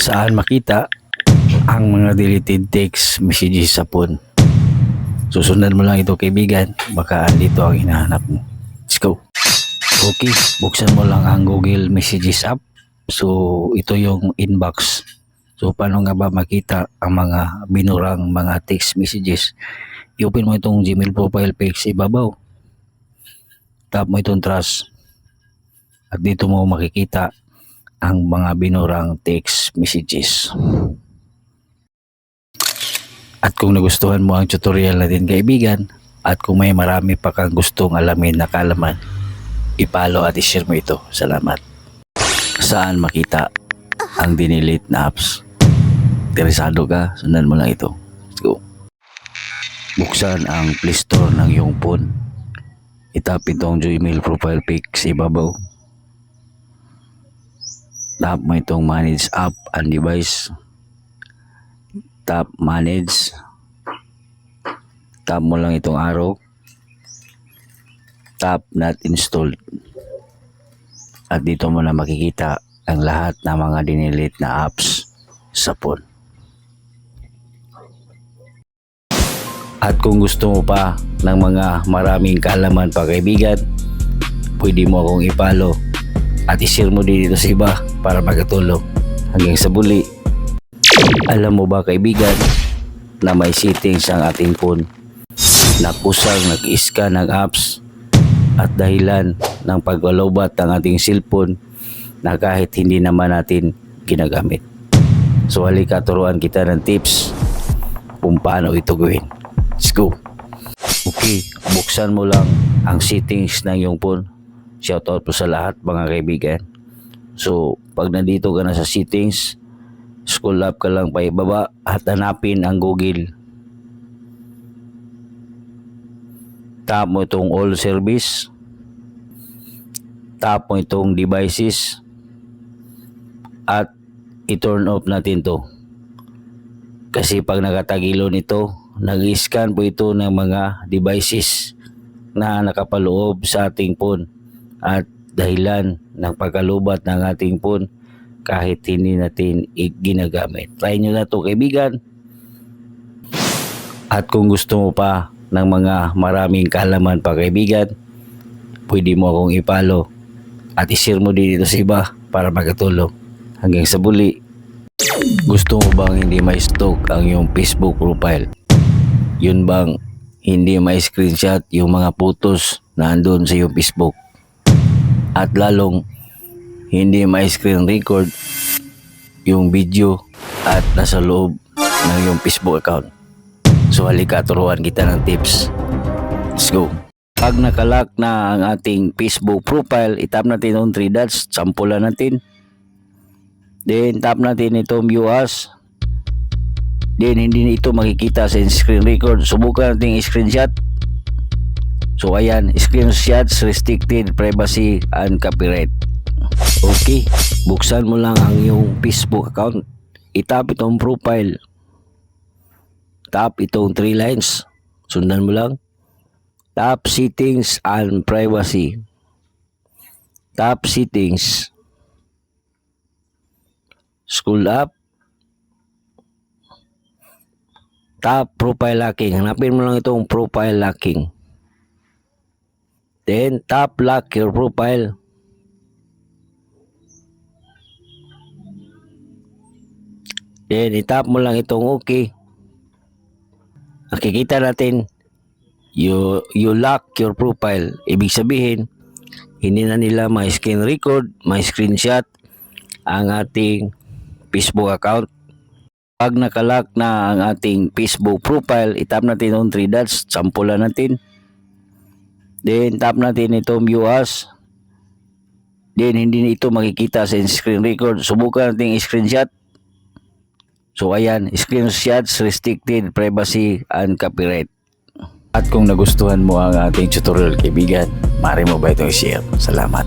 saan makita ang mga deleted text messages sa phone. Susundan mo lang ito kaibigan, baka andito ang hinahanap mo. Let's go. Okay, buksan mo lang ang Google Messages app. So ito yung inbox. So paano nga ba makita ang mga binurang mga text messages? I-open mo itong Gmail profile pic sa ibabaw. Tap mo itong trust. At dito mo makikita ang mga binurang text messages. At kung nagustuhan mo ang tutorial natin kaibigan, at kung may marami pa kang gustong alamin na kaalaman, i-follow at i-share mo ito. Salamat. Saan makita ang dinilit na apps? Interesado ka? Sundan mo lang ito. Let's go. Buksan ang Play Store ng iyong phone. Itap itong Gmail profile pic sa ibabaw. Tap mo itong Manage App and Device. Tap Manage. Tap mo lang itong arrow. Tap Not Installed. At dito mo na makikita ang lahat ng mga dinilit na apps sa phone. At kung gusto mo pa ng mga maraming kaalaman pa kaibigan, pwede mo akong i-follow at i-share mo din dito sa iba para makatulong. Hanggang sa muli. Alam mo ba kaibigan na may settings ang ating phone na kusang nag-scan ng apps at dahilan ng pagwalobat ng ating cellphone na kahit hindi naman natin ginagamit. So halika turuan kita ng tips kung paano ito gawin. Let's go. Okay, buksan mo lang ang settings ng iyong phone. Shoutout po sa lahat mga kaibigan. So pag nandito ka na sa settings, scroll up ka lang pa ibaba at hanapin ang Google. Tap mo itong All Service. Tap mo itong Devices. At i-turn off natin to. Kasi pag nakatagilon ito, nag-scan po ito ng mga devices na nakapaloob sa ating phone. At dahilan ng pagkalubat ng ating phone kahit hindi natin ginagamit. Try nyo na ito kaibigan. At kung gusto mo pa ng mga maraming kaalaman pa kaibigan, pwede mo akong i-follow at i-share mo din dito sa iba para makatulong. Hanggang sa muli. Gusto mo bang hindi ma-stalk ang iyong Facebook profile? Yun bang hindi ma-screenshot yung mga photos na andun sa iyong Facebook? At lalong hindi ma-screen record yung video at nasa loob ng iyong Facebook account. So halika turuan kita ng tips. Let's go. Pag nakalock na ang ating Facebook profile, itap natin yung 3 dots, sampulan natin. Then tap natin itong View As. Then hindi ito makikita sa screen record. Subukan natin screenshot. So ayan, screenshots restricted, privacy and copyright. Okay, buksan mo lang ang iyong Facebook account. Itap itong profile. Tap itong 3 lines. Sundan mo lang. Tap Settings and Privacy. Tap Settings. Scroll up. Tap Profile Locking. Hanapin mo lang itong Profile Locking. Then tap Lock Your Profile. Then itap mo lang itong OK. Nakikita natin you lock your profile. Ibig sabihin hindi na nila may screen record, may screenshot ang ating Facebook account. Pag nakalock na ang ating Facebook profile, itap natin yung 3 dots, sampulan natin. Then tap natin itong View As. Then hindi ito makikita sa screen record. Subukan natin screenshot. So ayan, screenshots restricted, privacy and copyright. At kung nagustuhan mo ang ating tutorial kaibigan, maaari mo ba itong i-share? Salamat.